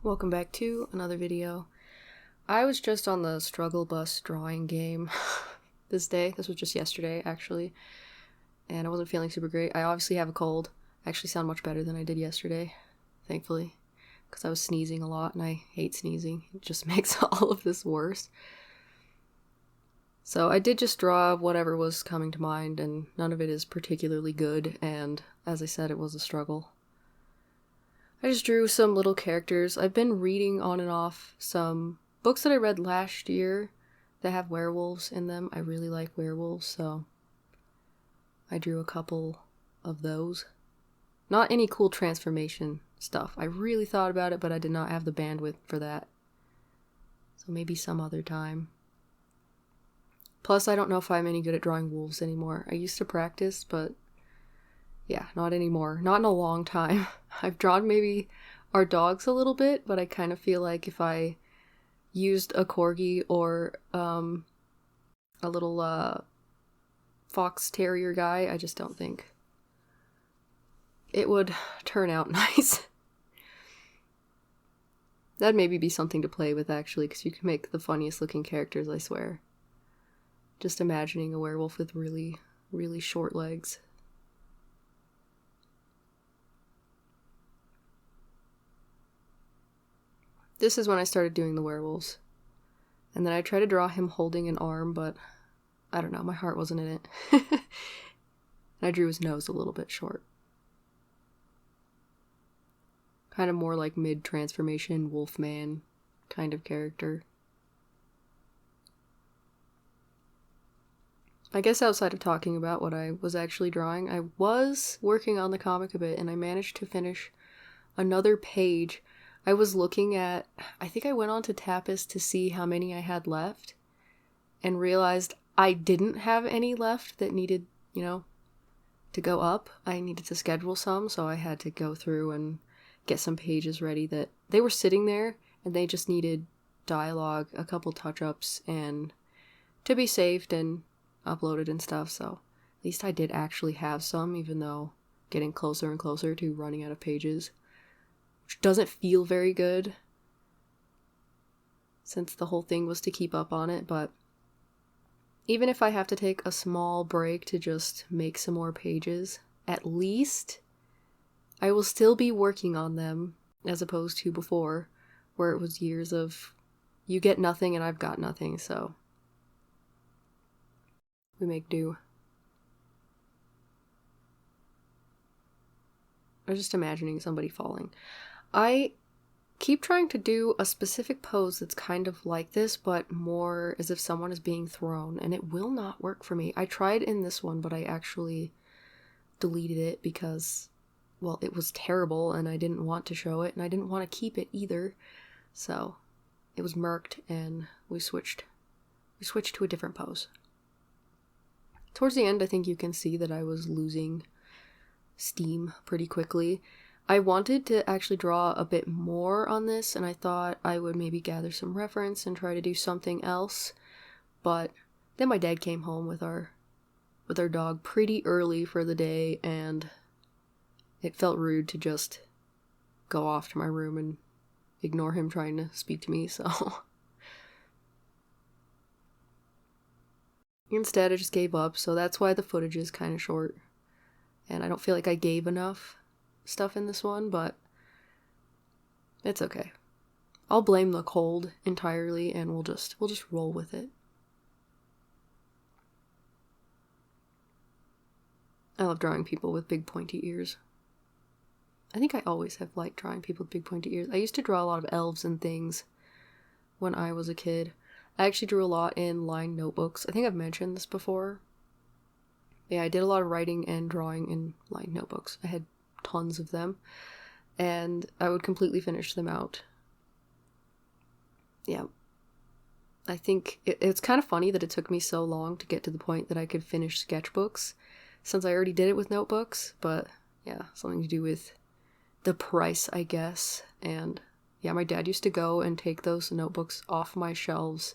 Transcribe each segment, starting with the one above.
Welcome back to another video. I was just on the struggle bus drawing game this day. This was just yesterday, actually, and I wasn't feeling super great. I obviously have a cold. I actually sound much better than I did yesterday, thankfully, because I was sneezing a lot, and I hate sneezing. It just makes all of this worse. So I did just draw whatever was coming to mind, and none of it is particularly good, and as I said, it was a struggle. I just drew some little characters. I've been reading on and off some books that I read last year that have werewolves in them. I really like werewolves, so I drew a couple of those. Not any cool transformation stuff. I really thought about it, but I did not have the bandwidth for that. So maybe some other time. Plus, I don't know if I'm any good at drawing wolves anymore. I used to practice, but yeah, not anymore. Not in a long time. I've drawn maybe our dogs a little bit, but I kind of feel like if I used a corgi or a little fox terrier guy, I just don't think it would turn out nice. That'd maybe be something to play with, actually, because you can make the funniest looking characters, I swear. Just imagining a werewolf with really, really short legs. This is when I started doing the werewolves. And then I tried to draw him holding an arm, but I don't know, my heart wasn't in it. And I drew his nose a little bit short. Kind of more like mid-transformation Wolfman kind of character. I guess outside of talking about what I was actually drawing, I was working on the comic a bit, and I managed to finish another page. I was looking at, I think I went on to Tapas to see how many I had left, and realized I didn't have any left that needed, to go up. I needed to schedule some, so I had to go through and get some pages ready that they were sitting there, and they just needed dialogue, a couple touch-ups, and to be saved and uploaded and stuff, so at least I did actually have some, even though getting closer and closer to running out of pages, which doesn't feel very good since the whole thing was to keep up on it, but even if I have to take a small break to just make some more pages, at least I will still be working on them, as opposed to before, where it was years of you get nothing and I've got nothing, so we make do. I was just imagining somebody falling. I keep trying to do a specific pose that's kind of like this, but more as if someone is being thrown, and it will not work for me. I tried in this one, but I actually deleted it because, well, it was terrible, and I didn't want to show it, and I didn't want to keep it either. So it was murked, and we switched to a different pose. Towards the end, I think you can see that I was losing steam pretty quickly. I wanted to actually draw a bit more on this, and I thought I would maybe gather some reference and try to do something else, but then my dad came home with our dog pretty early for the day, and it felt rude to just go off to my room and ignore him trying to speak to me, so instead I just gave up, so that's why the footage is kind of short, and I don't feel like I gave enough stuff in this one, but it's okay. I'll blame the cold entirely, and we'll just roll with it. I love drawing people with big pointy ears. I think I always have liked drawing people with big pointy ears. I used to draw a lot of elves and things when I was a kid. I actually drew a lot in lined notebooks. I think I've mentioned this before. Yeah, I did a lot of writing and drawing in lined notebooks. I had tons of them, and I would completely finish them out. Yeah. I think it's kind of funny that it took me so long to get to the point that I could finish sketchbooks, since I already did it with notebooks, but yeah, something to do with the price, I guess. And yeah, my dad used to go and take those notebooks off my shelves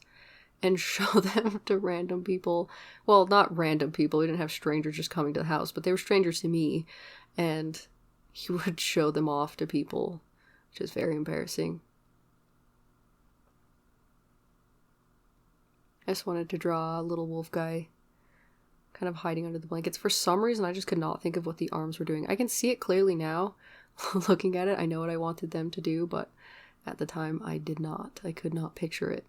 and show them to random people. Well, not random people, we didn't have strangers just coming to the house, but they were strangers to me, and he would show them off to people, which is very embarrassing. I just wanted to draw a little wolf guy kind of hiding under the blankets. For some reason, I just could not think of what the arms were doing. I can see it clearly now. Looking at it, I know what I wanted them to do, but at the time, I did not. I could not picture it.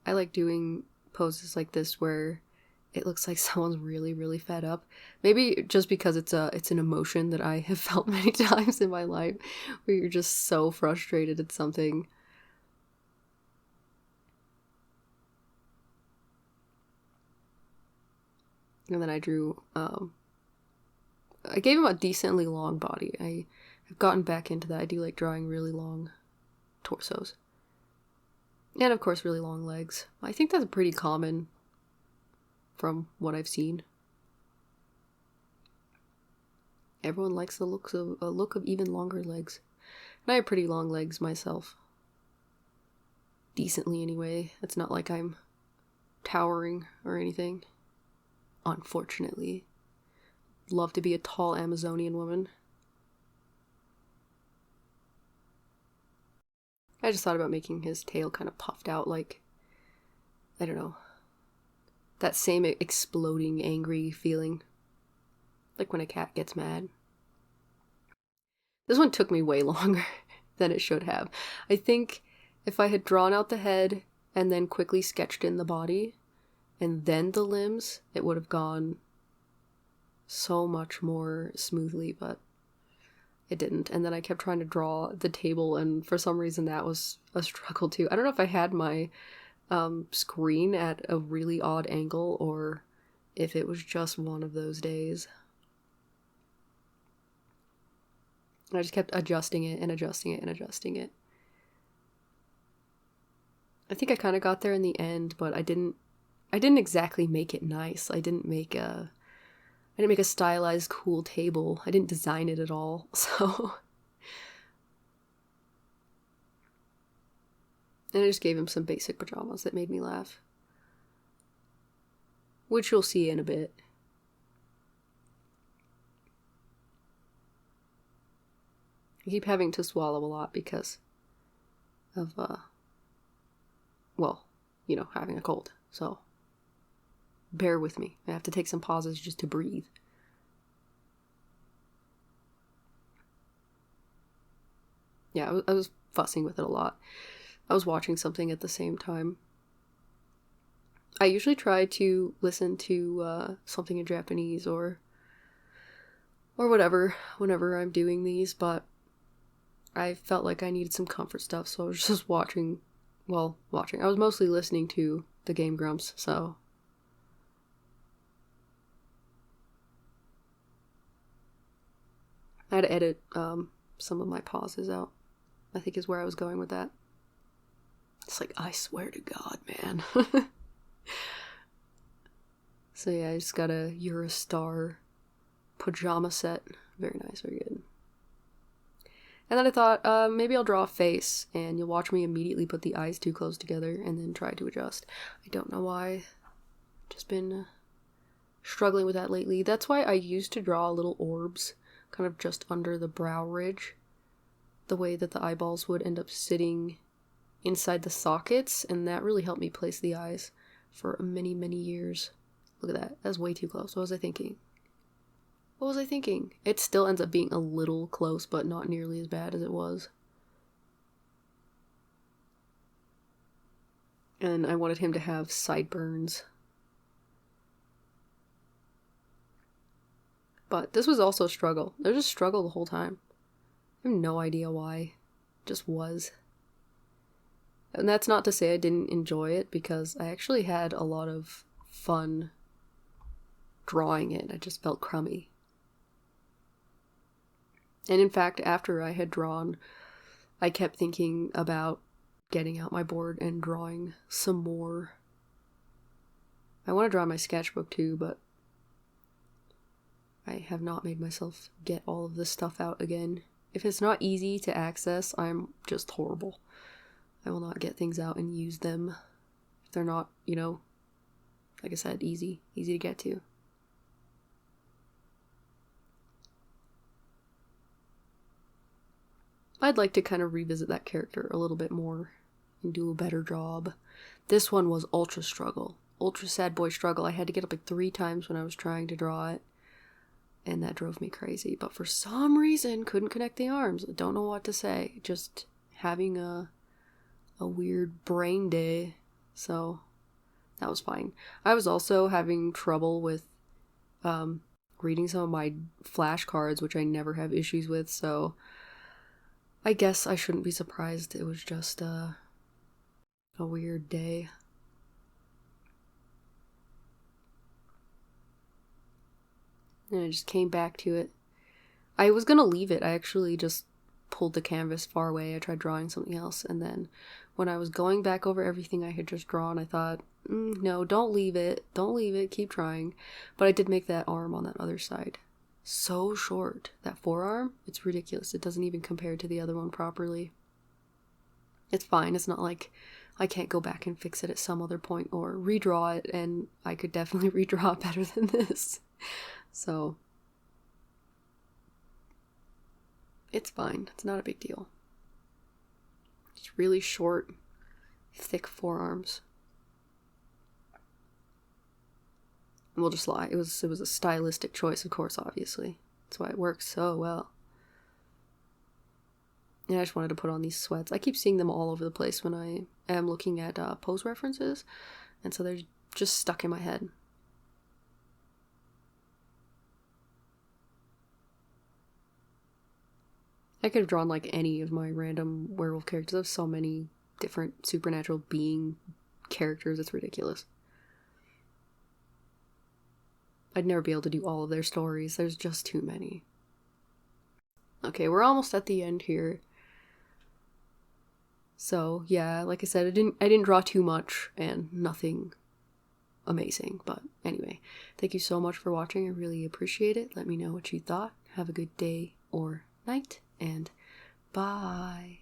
I like doing poses like this where it looks like someone's really, really fed up. Maybe just because it's an emotion that I have felt many times in my life, where you're just so frustrated at something. And then I drew, I gave him a decently long body. I have gotten back into that. I do like drawing really long torsos. And of course, really long legs. I think that's pretty common from what I've seen. Everyone likes the look of even longer legs. And I have pretty long legs myself. Decently anyway. It's not like I'm towering or anything. Unfortunately. Love to be a tall Amazonian woman. I just thought about making his tail kind of puffed out like, I don't know, that same exploding angry feeling. Like when a cat gets mad. This one took me way longer than it should have. I think if I had drawn out the head and then quickly sketched in the body and then the limbs, it would have gone so much more smoothly, but it didn't. And then I kept trying to draw the table, and for some reason that was a struggle too. I don't know if I had my screen at a really odd angle or if it was just one of those days. I just kept adjusting it and adjusting it and adjusting it. I think I kind of got there in the end, but I didn't exactly make it nice. I didn't make a stylized cool table. I didn't design it at all. So and I just gave him some basic pajamas that made me laugh. Which you'll see in a bit. I keep having to swallow a lot because of, having a cold. So, bear with me. I have to take some pauses just to breathe. Yeah, I was fussing with it a lot. I was watching something at the same time. I usually try to listen to something in Japanese or whatever whenever I'm doing these, but I felt like I needed some comfort stuff, so I was just watching. I was mostly listening to the Game Grumps, so. I had to edit some of my pauses out, I think is where I was going with that. It's like, I swear to God, man. So yeah, I just got a Eurostar pajama set. Very nice, very good. And then I thought, maybe I'll draw a face, and you'll watch me immediately put the eyes too close together and then try to adjust. I don't know why. Just been struggling with that lately. That's why I used to draw little orbs kind of just under the brow ridge. The way that the eyeballs would end up sitting inside the sockets, and that really helped me place the eyes for many, many years. Look at that. That's way too close. What was I thinking? It still ends up being a little close, but not nearly as bad as it was. And I wanted him to have sideburns. But this was also a struggle. There was a struggle the whole time. I have no idea why. Just was. And that's not to say I didn't enjoy it, because I actually had a lot of fun drawing it. I just felt crummy. And in fact, after I had drawn, I kept thinking about getting out my board and drawing some more. I want to draw my sketchbook too, but I have not made myself get all of this stuff out again. If it's not easy to access, I'm just horrible. I will not get things out and use them if they're not, like I said, easy to get to. I'd like to kind of revisit that character a little bit more and do a better job. This one was ultra struggle. Ultra sad boy struggle. I had to get up like 3 times when I was trying to draw it. And that drove me crazy. But for some reason, couldn't connect the arms. I don't know what to say. Just having a weird brain day. So that was fine. I was also having trouble with reading some of my flashcards, which I never have issues with. So I guess I shouldn't be surprised. It was just a weird day. And I just came back to it. I was gonna leave it. I actually just pulled the canvas far away. I tried drawing something else, and then when I was going back over everything I had just drawn, I thought, no, don't leave it. Don't leave it. Keep trying. But I did make that arm on that other side so short. That forearm, it's ridiculous. It doesn't even compare to the other one properly. It's fine. It's not like I can't go back and fix it at some other point or redraw it, and I could definitely redraw it better than this. So it's fine. It's not a big deal. It's really short, thick forearms. We'll just lie. It was a stylistic choice, of course, obviously. That's why it works so well. And I just wanted to put on these sweats. I keep seeing them all over the place when I am looking at pose references, and so they're just stuck in my head. I could have drawn like any of my random werewolf characters. I have so many different supernatural being characters, it's ridiculous. I'd never be able to do all of their stories. There's just too many. Okay, we're almost at the end here. So yeah, like I said, I didn't draw too much and nothing amazing. But anyway, thank you so much for watching. I really appreciate it. Let me know what you thought. Have a good day or night, and bye.